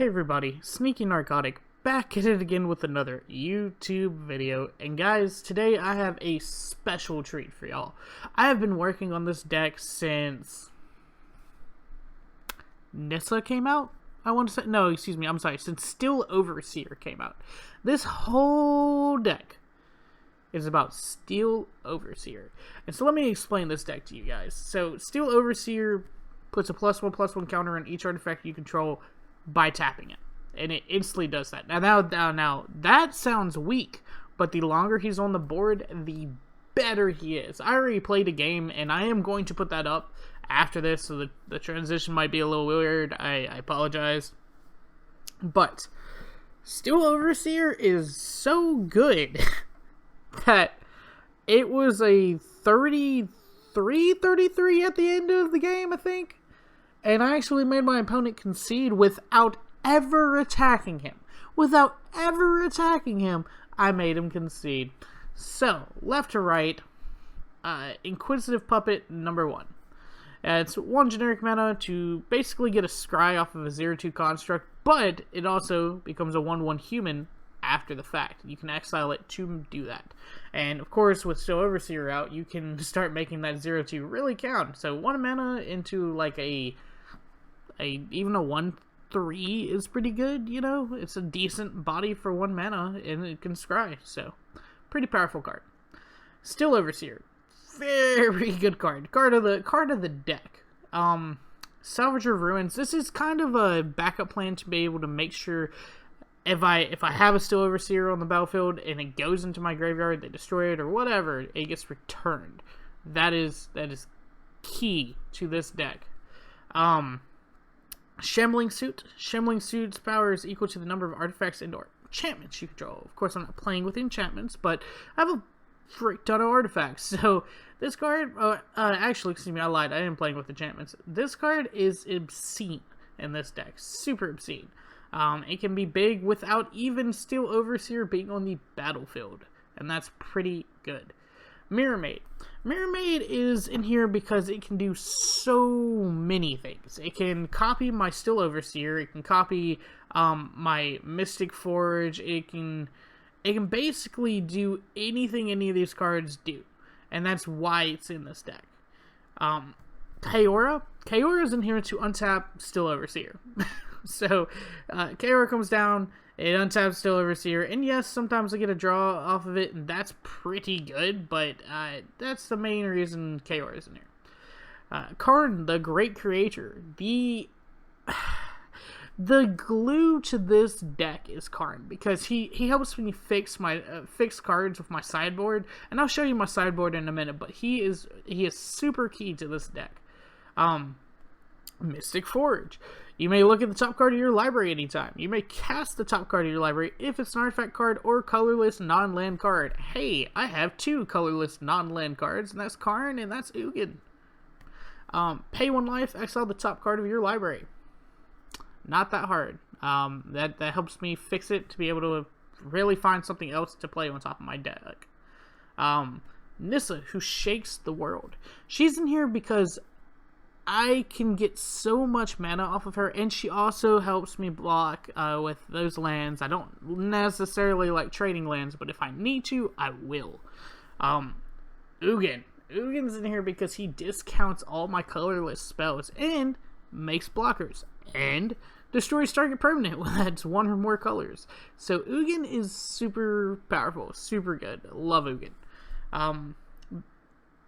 Hey everybody, Sneaky Narcotic back at it again with another YouTube video, and guys, today I have a special treat for y'all. I have been working on this deck since Nissa came out. Since Steel Overseer came out. This whole deck is about Steel Overseer. And so let me explain this deck to you guys. So Steel Overseer puts a +1/+1 counter on each artifact you control by tapping it, and it instantly does that. Now that sounds weak, but the longer he's on the board, the better he is. I already played a game, and I am going to put that up after this, so the transition might be a little weird. I apologize, but Steel Overseer is so good that it was a 33 at the end of the game, I think. And I actually made my opponent concede without ever attacking him. I made him concede. So, left to right, Inquisitive Puppet number 1. It's 1 generic mana to basically get a scry off of a 0/2 construct, but it also becomes a 1/1 human after the fact. You can exile it to do that. And of course, with Steel Overseer out, you can start making that 0/2 really count. So 1 mana into like even a 1/3 is pretty good, you know? It's a decent body for 1 mana, and it can scry, so pretty powerful card. Steel Overseer, very good card. Card of the deck. Salvage of Ruins. This is kind of a backup plan to be able to make sure if I have a Steel Overseer on the battlefield and it goes into my graveyard, they destroy it or whatever, it gets returned. That is key to this deck. Shambling Suit. Shambling Suit's power is equal to the number of artifacts and/or enchantments you control. Of course, I'm not playing with enchantments, but I have a frick ton of artifacts. So this card, actually, excuse me, I lied. I am playing with enchantments. This card is obscene in this deck. Super obscene. It can be big without even Steel Overseer being on the battlefield, and that's pretty good. Mirrormade. Mirrormade is in here because it can do so many things. It can copy my Steel Overseer. It can copy my Mystic Forge. It can basically do anything any of these cards do, and that's why it's in this deck. Kiora. Kiora is in here to untap Steel Overseer. So Kiora comes down. It untaps Steel Overseer, and yes, sometimes I get a draw off of it, and that's pretty good, but that's the main reason Kiora is in here. Karn, the Great Creator. The glue to this deck is Karn, because he helps me fix my fix cards with my sideboard, and I'll show you my sideboard in a minute, but he is super key to this deck. Mystic Forge. You may look at the top card of your library anytime. You may cast the top card of your library if it's an artifact card or colorless non-land card. Hey, I have 2 colorless non-land cards, and that's Karn and that's Ugin. Pay 1 life, exile the top card of your library. Not that hard. That helps me fix it to be able to really find something else to play on top of my deck. Nissa, who shakes the world. She's in here because I can get so much mana off of her, and she also helps me block with those lands. I don't necessarily like trading lands, but if I need to, I will. Ugin. Ugin's in here because he discounts all my colorless spells and makes blockers and destroys target permanent when that's 1 or more colors. So Ugin is super powerful, super good. Love Ugin.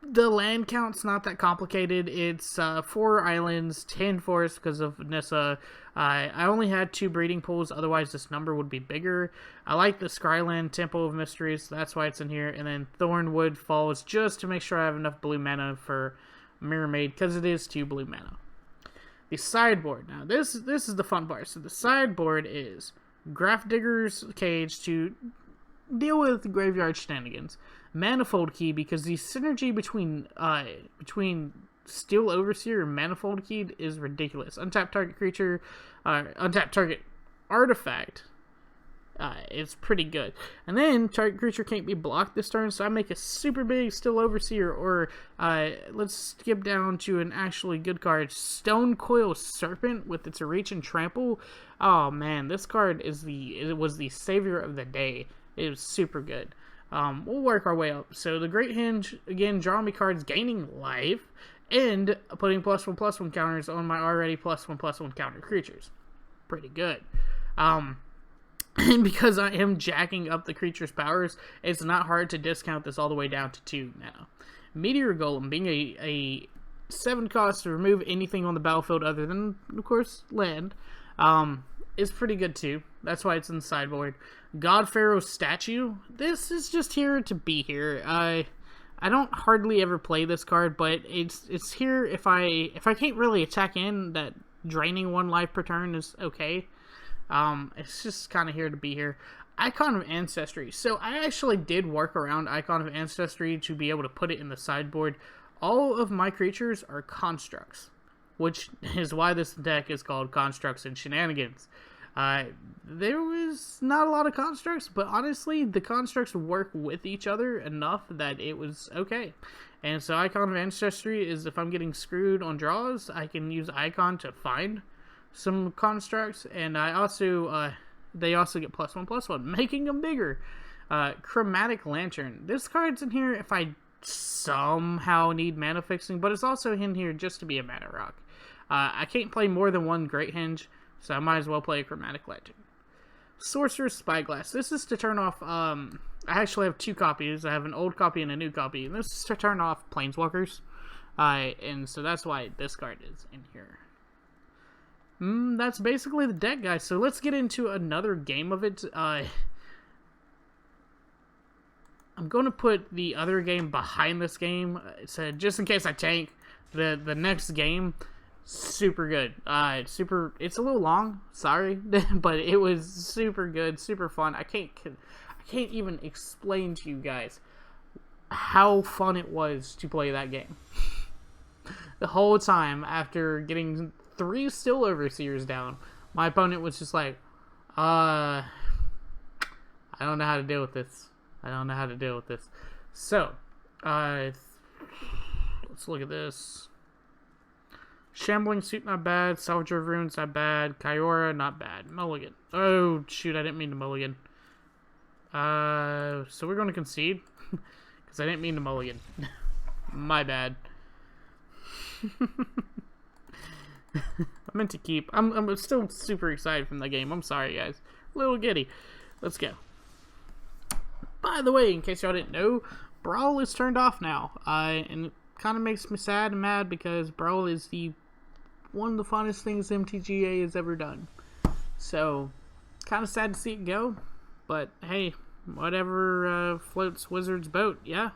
The land count's not that complicated. It's 4 islands, 10 forests because of Nissa. I only had 2 breeding pools, otherwise this number would be bigger. I like the Scryland Temple of Mysteries, so that's why it's in here. And then Thronwood Falls, just to make sure I have enough blue mana for Mirrormade, because it is 2 blue mana. The sideboard. Now, this is the fun part. So the sideboard is Grafdigger's Cage to deal with graveyard shenanigans. Manifold Key, because the synergy between Steel Overseer and Manifold Key is ridiculous. Untap target creature, untap target artifact It's pretty good. And then target creature can't be blocked this turn, so I make a super big Still Overseer, or let's skip down to an actually good card, Stonecoil Serpant with its reach and trample. Oh man, this card was the savior of the day. It was super good. We'll work our way up. So the Great Henge, again, drawing me cards, gaining life, and putting +1/+1 counters on my already +1/+1 counter creatures. Pretty good. And because I am jacking up the creature's powers, it's not hard to discount this all the way down to 2 now. Meteor Golem, being a 7 cost to remove anything on the battlefield other than, of course, land, is pretty good too. That's why it's in the sideboard. God-Pharoh statue. This is just here to be here. I don't hardly ever play this card, but it's here if I can't really attack in, that draining 1 life per turn is okay. It's just kind of here to be here. Icon of Ancestry. So I actually did work around Icon of Ancestry to be able to put it in the sideboard. All of my creatures are constructs, which is why this deck is called Constructs and Shenanigans. There was not a lot of constructs, but honestly, the constructs work with each other enough that it was okay. And so Icon of Ancestry is, if I'm getting screwed on draws, I can use Icon to find some constructs, and I also, they also get +1/+1, making them bigger. Chromatic Lantern. This card's in here if I somehow need mana fixing, but it's also in here just to be a mana rock. I can't play more than 1 Great Henge, so I might as well play a Chromatic Lantern. Sorcerous Spyglass. This is to turn off, I actually have 2 copies. I have an old copy and a new copy, and this is to turn off Planeswalkers. And so that's why this card is in here. That's basically the deck, guys. So let's get into another game of it. I'm going to put the other game behind this game, so just in case I tank the next game. Super good. It's a little long, sorry, but it was super good, super fun. I can't even explain to you guys how fun it was to play that game. The whole time, after getting 3 Still Overseers down, my opponent was just like, I don't know how to deal with this. So, let's look at this. Shambling Suit, not bad. Salvage of Ruin's not bad. Kiora, not bad. Mulligan. Oh, shoot, I didn't mean to mulligan. So we're going to concede, because I didn't mean to mulligan. My bad. I meant to keep. I'm still super excited from the game. I'm sorry, guys. A little giddy. Let's go. By the way, in case y'all didn't know, Brawl is turned off now. And it kind of makes me sad and mad, because Brawl is one of the funnest things MTGA has ever done. So, kind of sad to see it go. But, hey, whatever floats Wizard's boat, yeah.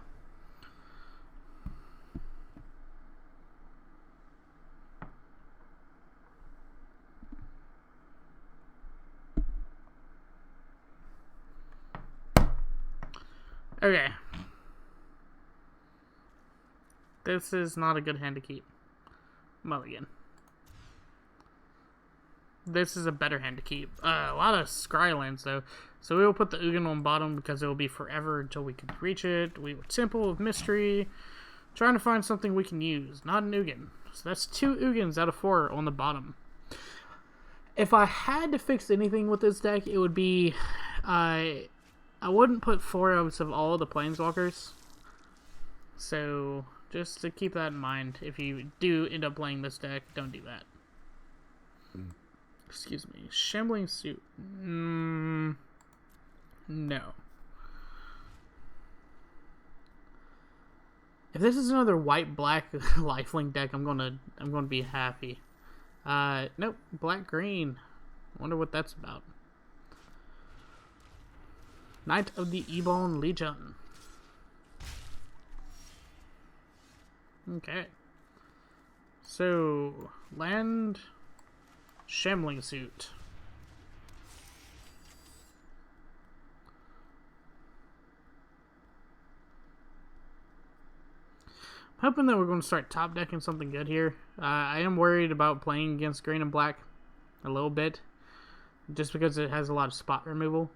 Okay. This is not a good hand to keep. Mulligan. This is a better hand to keep. A lot of Scrylands, though. So we will put the Ugin on bottom because it will be forever until we can reach it. We were Temple of Mystery. Trying to find something we can use. Not an Ugin. So that's 2 Ugins out of 4 on the bottom. If I had to fix anything with this deck, it would be... I wouldn't put 4 of all the Planeswalkers. So, just to keep that in mind, if you do end up playing this deck, don't do that. Excuse me. Shambling Suit. No. If this is another white-black lifelink deck, I'm gonna be happy. Nope. Black-green. Wonder what that's about. Knight of the Ebon Legion. Okay. So, land, Shambling Suit. I'm hoping that we're going to start top decking something good here. I am worried about playing against green and black a little bit, just because it has a lot of spot removal.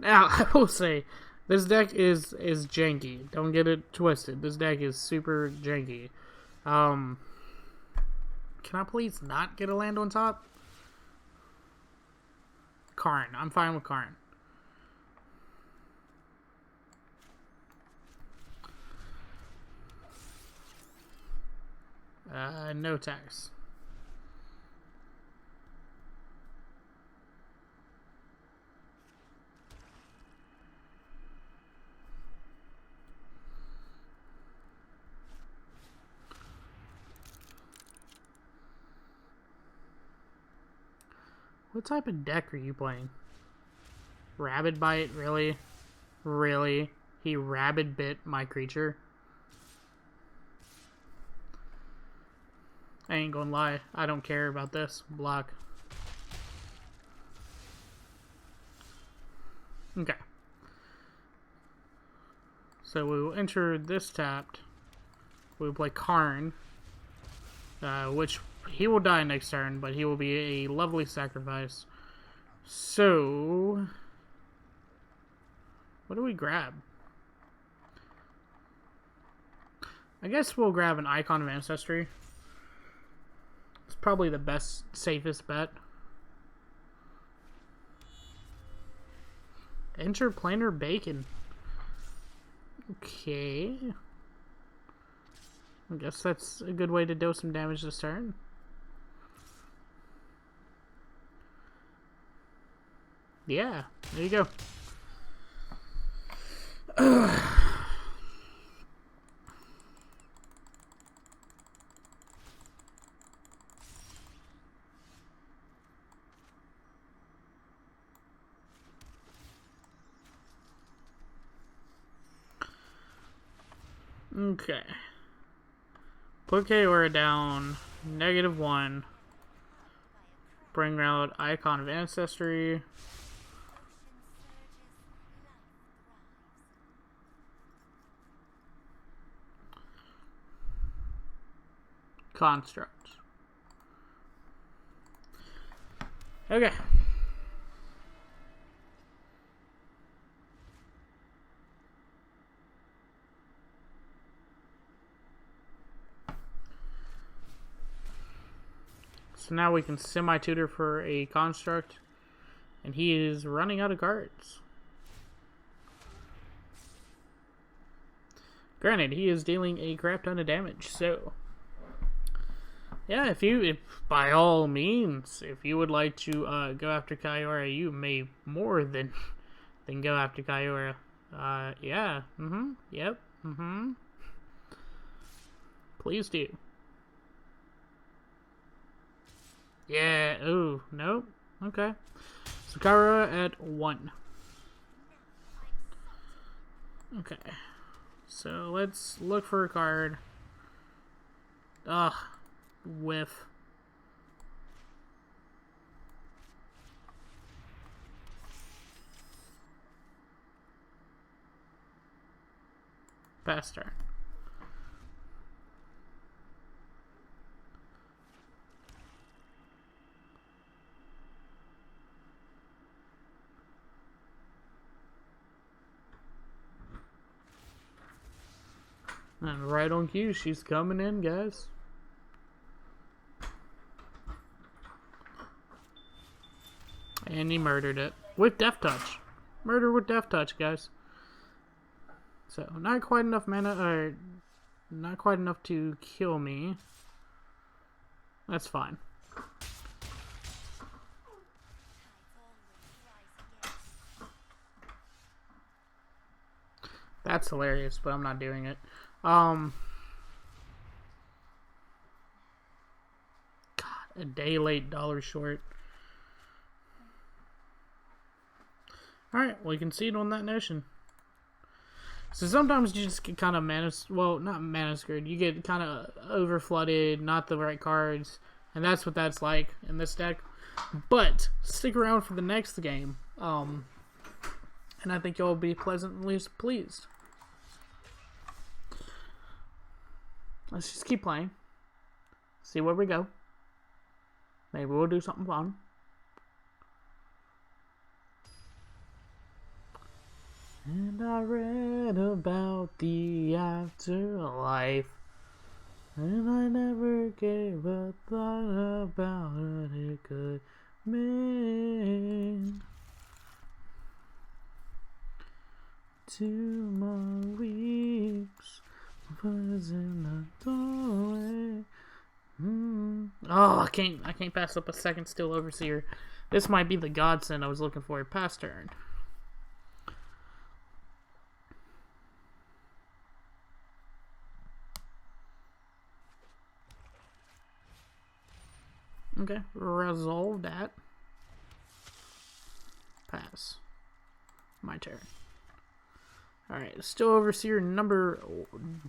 Now, I will say, this deck is janky. Don't get it twisted. This deck is super janky. Can I please not get a land on top? Karn. I'm fine with Karn. No tax. What type of deck are you playing? Rabid Bite? Really? Really? He rabid bit my creature? I ain't gonna lie. I don't care about this. Block. Okay. So we will enter this tapped. We will play Karn. Which he will die next turn, but he will be a lovely sacrifice. So, what do we grab? I guess we'll grab an Icon of Ancestry. It's probably the best, safest bet. Interplanar Bacon. Okay. I guess that's a good way to deal some damage this turn. Yeah, there you go. Okay. Put Kiora down. -1. Bring out Icon of Ancestry. Construct. Okay. So now we can semi-tutor for a construct, and he is running out of cards. Granted, he is dealing a crap ton of damage, so yeah, if by all means, if you would like to go after Kiora, you may more than go after Kiora. Yeah, yep, please do. Yeah, ooh, nope, okay. So Kiora at 1. Okay, so let's look for a card. Ugh. Whiff. Pass turn. And right on cue, she's coming in, guys. And he murdered it. With Death Touch. Murder with Death Touch, guys. So, not quite enough mana, or not quite enough to kill me. That's fine. That's hilarious, but I'm not doing it. God, a day late, $1 short. Alright, we concede on that notion. So sometimes you just get kind of not mana screwed. You get kind of over flooded, not the right cards, and that's what that's like in this deck. But stick around for the next game, and I think you'll be pleasantly pleased. Let's just keep playing. See where we go. Maybe we'll do something fun. And I read about the afterlife, and I never gave a thought about what it could mean. 2 more weeks was in the doorway. Oh, I can't pass up a second Still Overseer. This might be the godsend I was looking for. Pass turn. Okay, resolve that. Pass. My turn. Alright, Still Overseer number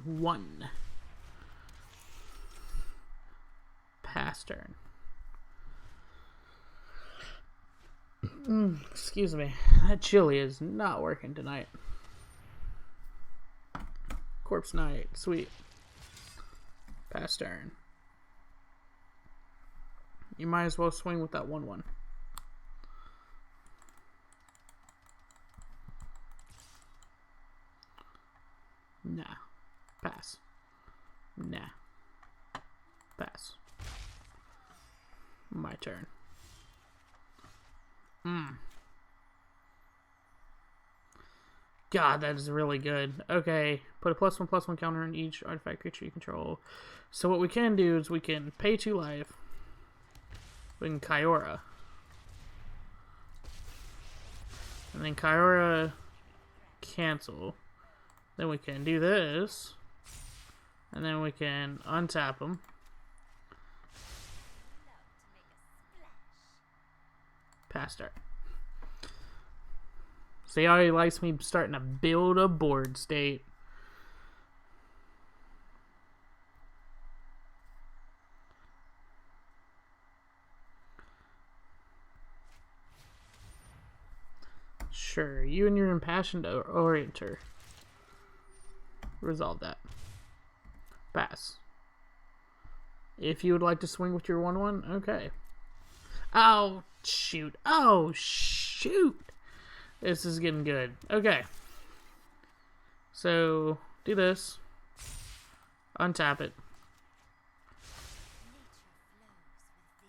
1. Pass turn. Excuse me. That chili is not working tonight. Corpse Knight. Sweet. Pass turn. You might as well swing with that 1/1. Nah. Pass. Nah. Pass. My turn. God, that is really good. Okay, put a +1/+1 counter on each artifact creature you control. So what we can do is we can pay 2 life. We can Kiora. And then Kiora cancel. Then we can do this. And then we can untap them. Pass start. See how he likes me starting to build a board state. Sure, you and your impassioned orienter. Resolve that. Pass. If you would like to swing with your 1/1, okay. Oh, shoot. Oh, shoot. This is getting good. Okay. So, do this. Untap it.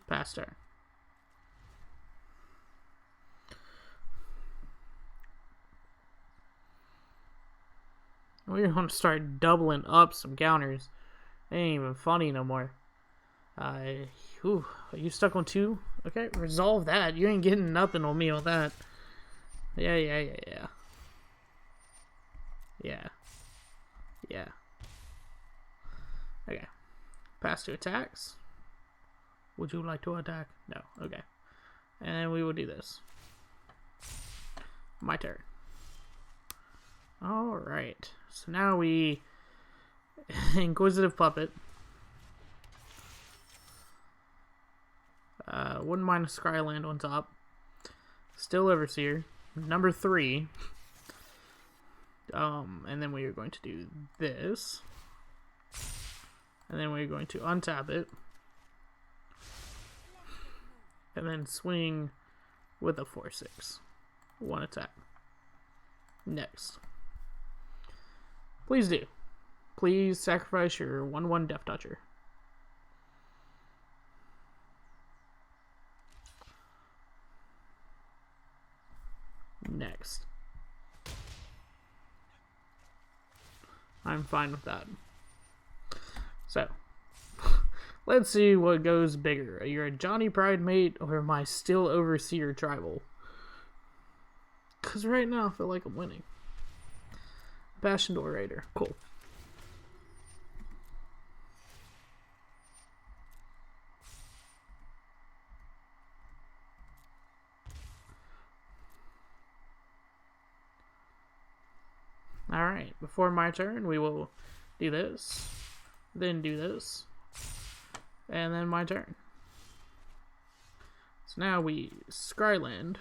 Pass turn. We're going to start doubling up some counters. They ain't even funny no more. Are you stuck on 2? Okay, resolve that. You ain't getting nothing on me on that. Yeah. Okay. Pass 2 attacks. Would you like to attack? No. Okay. And we will do this. My turn. Alright. So now we... Inquisitive Puppet. Wouldn't mind a Scryland on top. Still Overseer. Number 3. And then we are going to do this. And then we're going to untap it. And then swing with a 4/6. 1 attack. Next. Please do. Please sacrifice your 1/1 Death Toucher. Next. I'm fine with that. So, let's see what goes bigger. You're a Johnny Pride mate or my Still Overseer tribal? Because right now I feel like I'm winning. Passion Orator. Cool. Alright, before my turn, we will do this, then do this, and then my turn. So now we Scryland.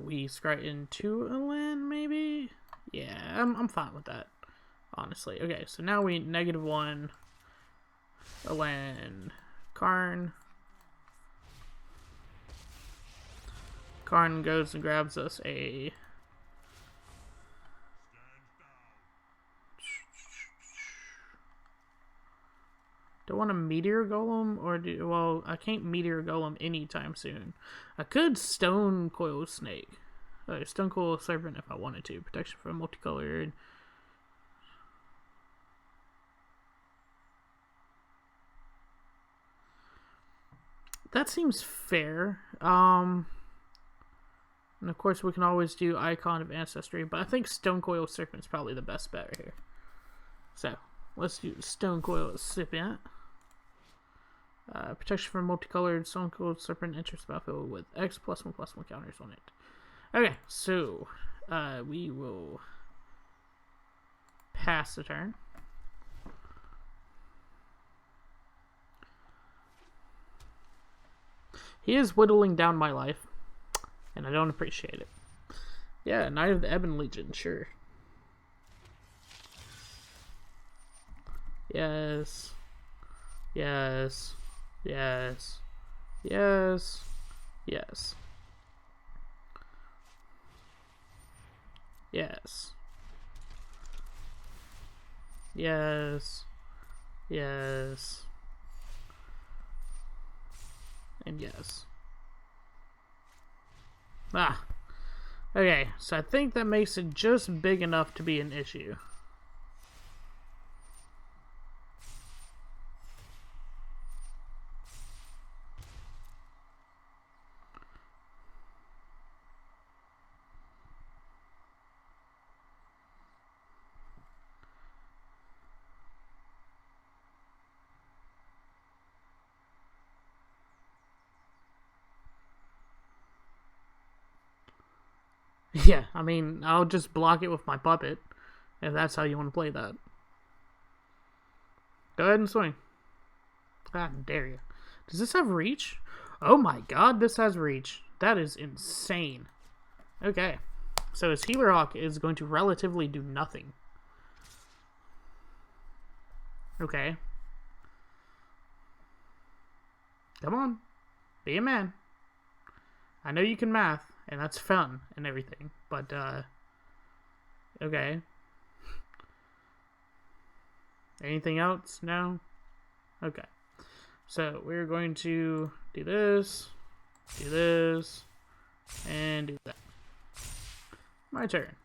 We scry into a land, maybe? Yeah, I'm fine with that, honestly. Okay, so now we -1 a land. Karn. Karn goes and grabs us a... Do I want a Meteor Golem, or do... Well, I can't Meteor Golem anytime soon. I could Stonecoil Snake. Stonecoil Serpent if I wanted to. Protection from multicolored... That seems fair. And of course we can always do Icon of Ancestry, but I think Stonecoil Serpent is probably the best bet right here. So, let's do Stonecoil Serpent. Protection from multicolored Stonecoil Serpent enters the battlefield with X +1/+1 counters on it. Okay, so we will pass the turn. He is whittling down my life, and I don't appreciate it. Yeah, Knight of the Ebon Legion, sure. Yes. Yes. Yes. Yes. Yes. Yes. Yes. Yes. And yes. Ah. Okay, so I think that makes it just big enough to be an issue. Yeah, I mean, I'll just block it with my puppet, if that's how you want to play that. Go ahead and swing. God dare you. Does this have reach? Oh my god, this has reach. That is insane. Okay, so his Healer Hawk is going to relatively do nothing. Okay. Come on. Be a man. I know you can math. And that's fun and everything, but, okay. Anything else? No? Okay. So, we're going to do this, and do that. My turn.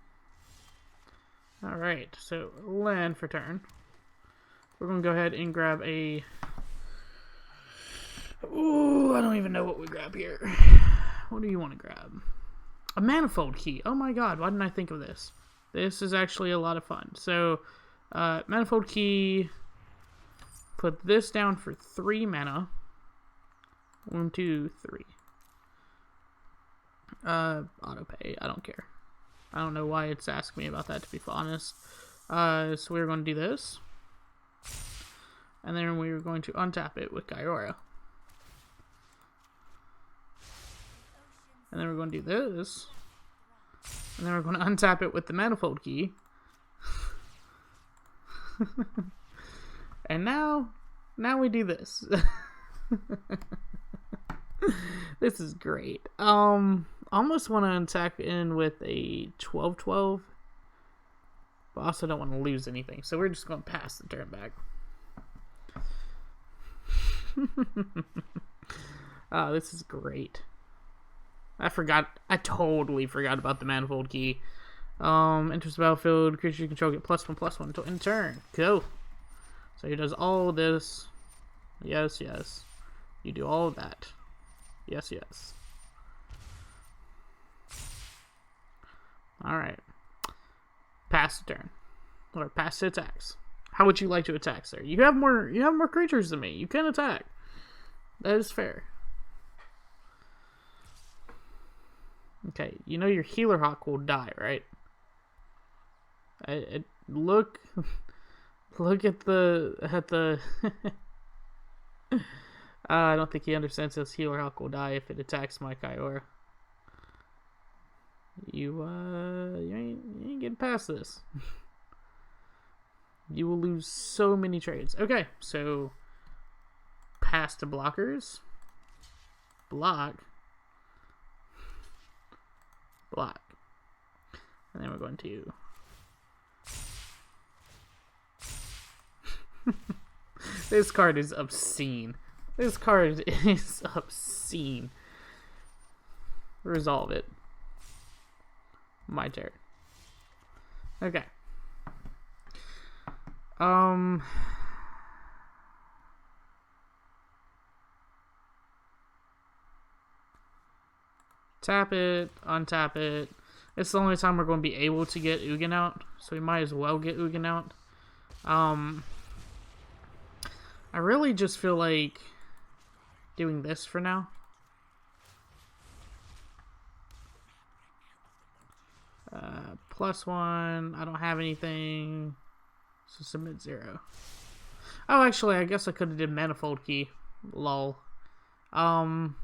Alright, so, land for turn. We're going to go ahead and grab a... Ooh, I don't even know what we grab here. What do you want to grab? A Manifold Key. Oh my god, why didn't I think of this? This is actually a lot of fun. So, Manifold Key. Put this down for 3 mana. 1, 2, 3. Auto pay. I don't care. I don't know why it's asking me about that, to be honest. So we're going to do this. And then we're going to untap it with Kiora. And then we're going to do this. And then we're going to untap it with the Manifold Key. And now we do this. This is great. Almost want to untap in with a 12/12. But also don't want to lose anything. So we're just going to pass the turn back. Oh, this is great. I totally forgot about the Manifold Key. Enters the battlefield, creature you control get +1/+1 until end turn. Go. So he does all of this. Yes, yes. You do all of that. Yes, yes. Alright. Pass the turn. Or pass the attacks. How would you like to attack, sir? You have more creatures than me. You can attack. That is fair. Okay, you know your Healer Hawk will die, right? Look at the I don't think he understands this. Healer Hawk will die if it attacks my Kiora. You ain't getting past this. You will lose so many trades. Okay, so pass to blockers. Block. Block. And then we're going to... This card is obscene. This card is obscene. Resolve it. My turn. Okay. Tap it, untap it. It's the only time we're going to be able to get Ugin out, so we might as well get Ugin out. I really just feel like doing this for now. +1. I don't have anything. So submit 0. Oh, actually, I guess I could have did Manifold Key. Lol. And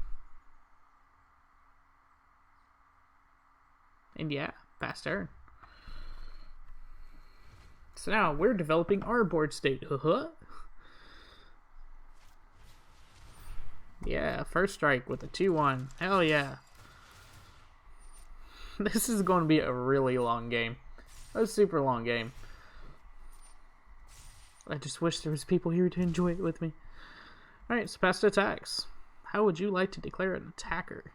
yeah, pass turn. So now we're developing our board state. Yeah, first strike with a 2-1. Hell yeah. This is going to be a really long game. A super long game. I just wish there was people here to enjoy it with me. Alright, so pass to attacks. How would you like to declare an attacker?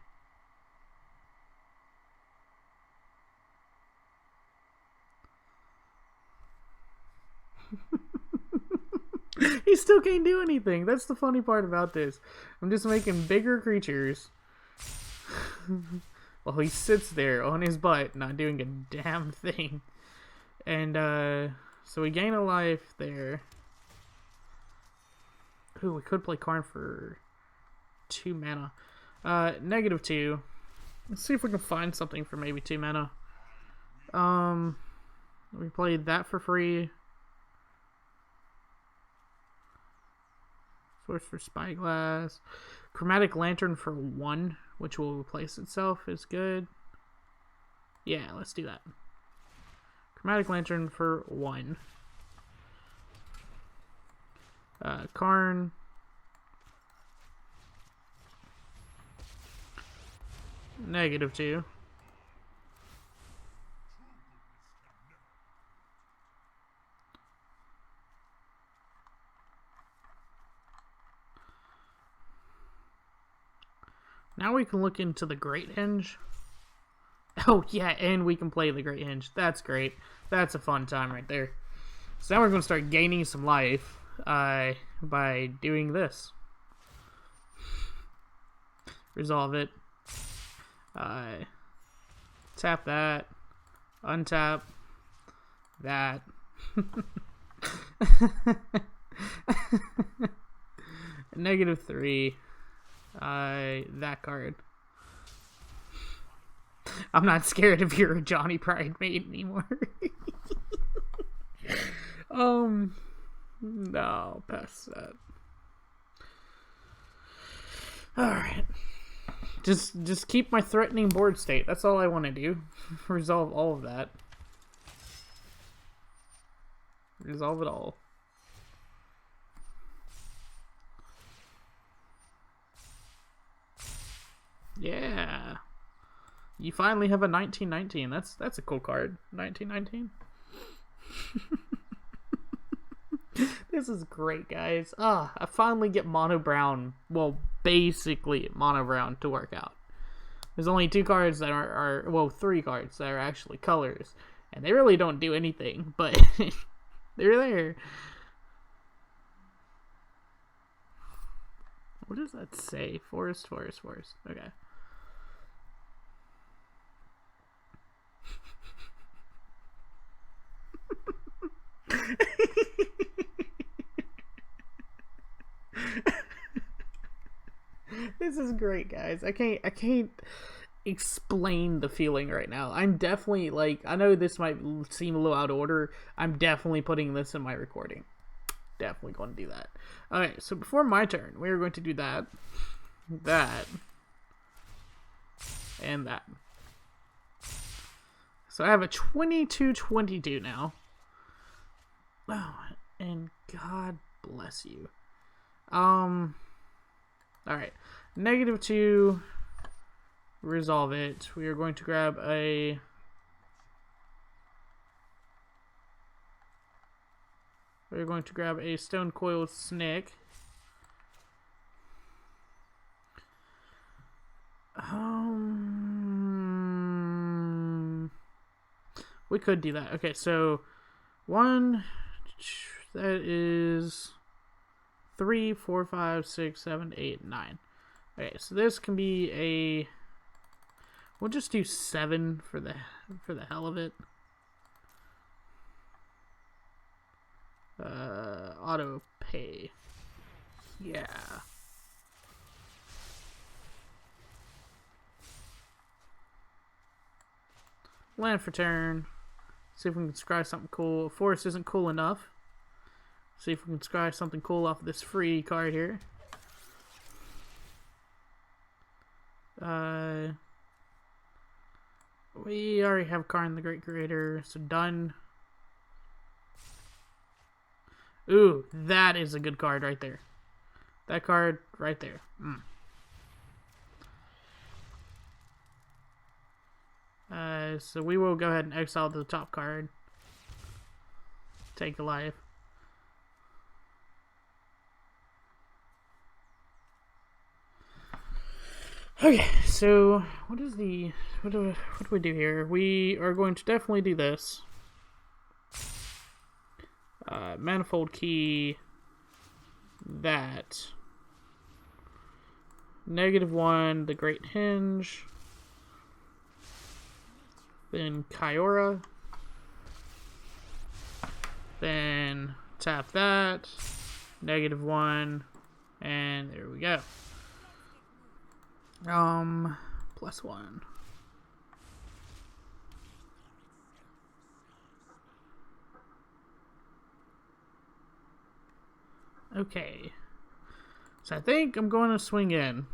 He still can't do anything. That's the funny part about this. I'm just making bigger creatures while he sits there on his butt, not doing a damn thing. And so we gain a life there. Ooh, we could play Karn for 2 mana. -2. Let's see if we can find something for maybe 2 mana. We played that for free. Sorcerous Spyglass. Chromatic Lantern for 1, which will replace itself, is good. Yeah, let's do that. Chromatic Lantern for 1. Karn. -2. Now we can look into the Great Henge. Oh yeah, and we can play the Great Henge. That's great. That's a fun time right there. So now we're going to start gaining some life by doing this. Resolve it. Tap that. Untap that. -3. That card. I'm not scared of your Johnny Pride mate anymore. No, pass that. Alright. Just keep my threatening board state. That's all I want to do. Resolve all of that. Resolve it all. Yeah. You finally have a 1919. That's a cool card. 1919. This is great, guys. I finally get mono brown. Well, basically mono brown to work out. There's only 2 cards that are well, 3 cards that are actually colors, and they really don't do anything, but they're there. What does that say? Forest. Okay. This is great, guys. I can't explain the feeling right now. I'm definitely, like, I know this might seem a little out of order. I'm definitely putting this in my recording. Definitely going to do that. Okay, so before my turn, we're going to do that, and that. So I have a 22-22 now. Oh, and God bless you. Alright. -2. resolve it, we are going to grab a... We're going to grab a Stonecoil Snake. We could do that. Okay, so 1, that is 3, 4, 5, 6, 7, 8, 9. Okay, so this can be a... We'll just do 7 for the hell of it. Auto pay. Yeah. Land for turn. See if we can scry something cool. Forest isn't cool enough. See if we can scry something cool off of this free card here. We already have Karn the Great Creator, so done. Ooh, that is a good card right there. That card right there. So we will go ahead and exile the top card. Take a life. Okay, so what do we do here? We are going to definitely do this. Manifold Key. That. -1, the Great Henge. Then Kiora. Then tap that. -1. And there we go. +1. Okay. So I think I'm going to swing in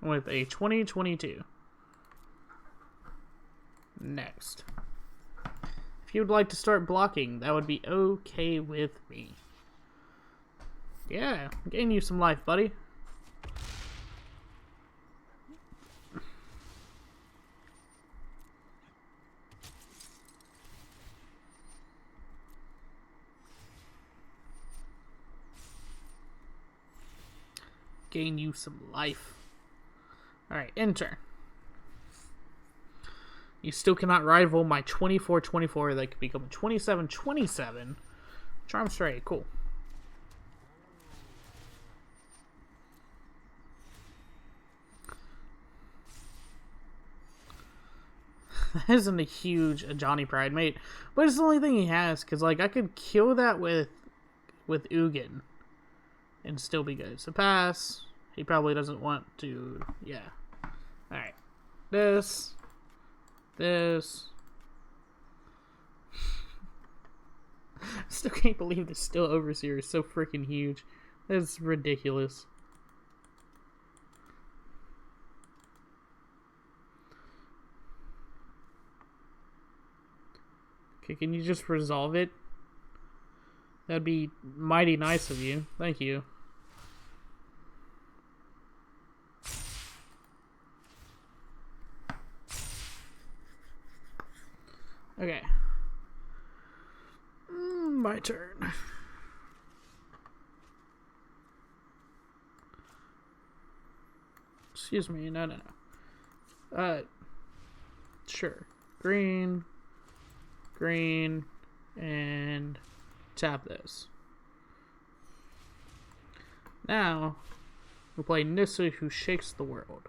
with a 2022. Next. If you would like to start blocking, that would be okay with me. Yeah, I'm getting you some life, buddy. Gain you some life. Alright, enter. You still cannot rival my 24-24 that could become a 27-27. Charm Stray, cool. That isn't a huge Johnny Pride mate, but it's the only thing he has, because like I could kill that with Ugin and still be good. So pass. He probably doesn't want to. Yeah. Alright. This. Still can't believe this still Overseer is so freaking huge. That's ridiculous. Okay, can you just resolve it? That'd be mighty nice of you. Thank you. Okay. My turn. Excuse me, no. Sure. Green, and tap this. Now, we play Nissa, who shakes the world.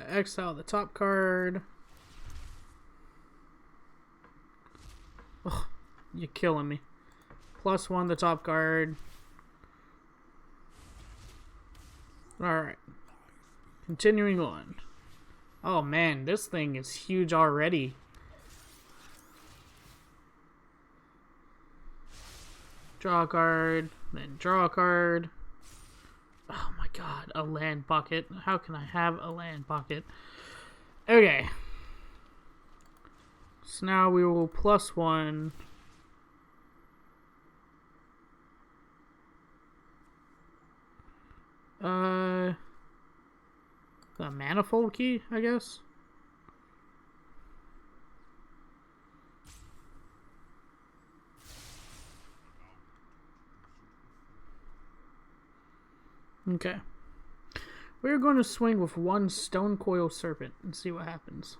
Exile the top card. Oh, you're killing me. +1 the top card. Alright. Continuing on. Oh man, this thing is huge already. Draw a card, then draw a card. Oh my god, a land pocket. How can I have a land pocket? Okay. So now we will +1. The Manifold Key, I guess. Okay. We're going to swing with 1 Stonecoil Serpant and see what happens.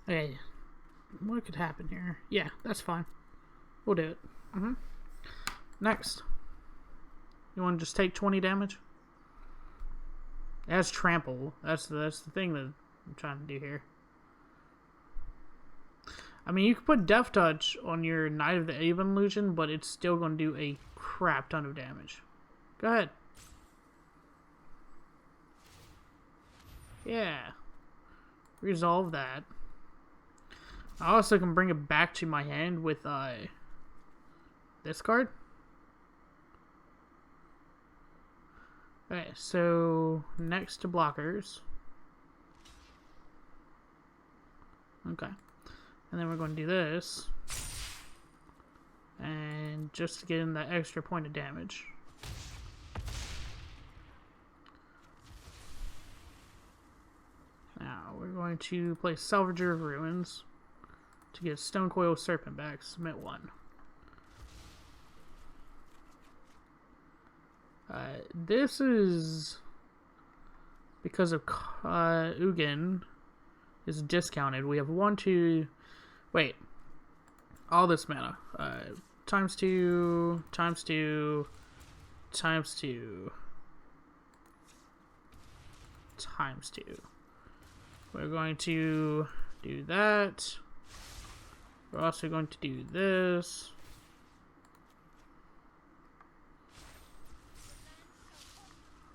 Okay. What could happen here? Yeah, that's fine. We'll do it. Next. You want to just take 20 damage? That's trample. That's the thing that I'm trying to do here. I mean, you could put Death Touch on your Knight of the Aven illusion, but it's still going to do a crap ton of damage. Go ahead. Yeah. Resolve that. I also can bring it back to my hand with this card. Okay, so next to blockers. Okay. And then we're going to do this. And just to get in that extra point of damage. Now we're going to play Salvage of Ruins to get Stonecoil Serpant back. Submit 1. This is because of Ugin is discounted. We have 1, 2. Wait, all this mana. Times 2, times 2, times 2, times 2. We're going to do that. We're also going to do this.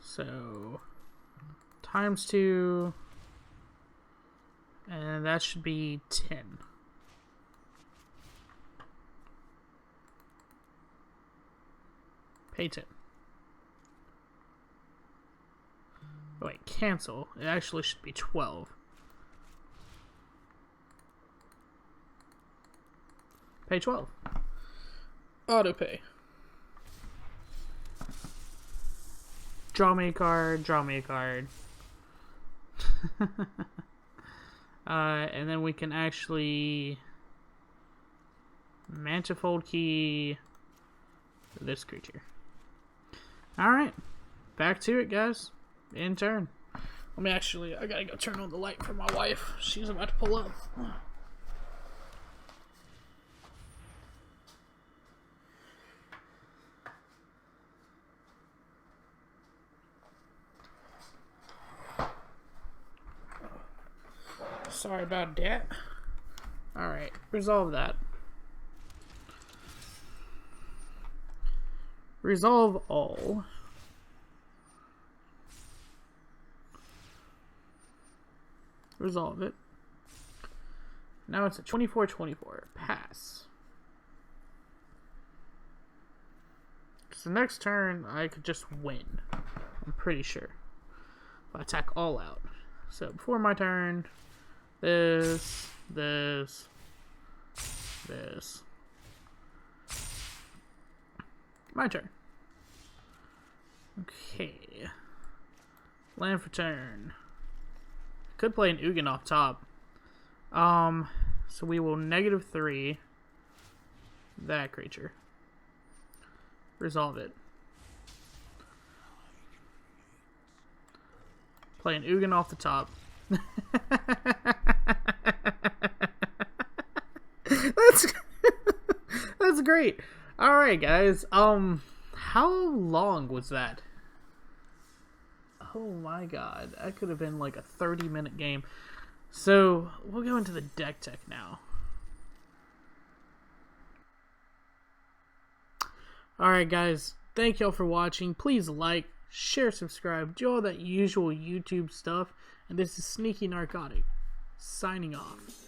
So, times 2, and that should be 10. Pay 10. Oh, wait, cancel. It actually should be 12. Pay 12. Auto pay. Draw me a card, draw me a card. And then we can actually Manifold Key this creature. Alright, back to it, guys. In turn. I gotta go turn on the light for my wife. She's about to pull up. Sorry about that. Alright, resolve that. Resolve all. Resolve it. Now it's a 24-24. Pass. So next turn, I could just win. I'm pretty sure. If I attack all out. So before my turn, this. My turn. Okay. Land for turn. Could play an Ugin off top. So we will -3 that creature. Resolve it. Play an Ugin off the top. That's great. All right, guys. How long was that? Oh my god, that could have been like a 30-minute game. So we'll go into the deck tech now. All right, guys. Thank y'all for watching. Please like, share, subscribe, do all that usual YouTube stuff. And this is Sneaky Narcotic, signing off.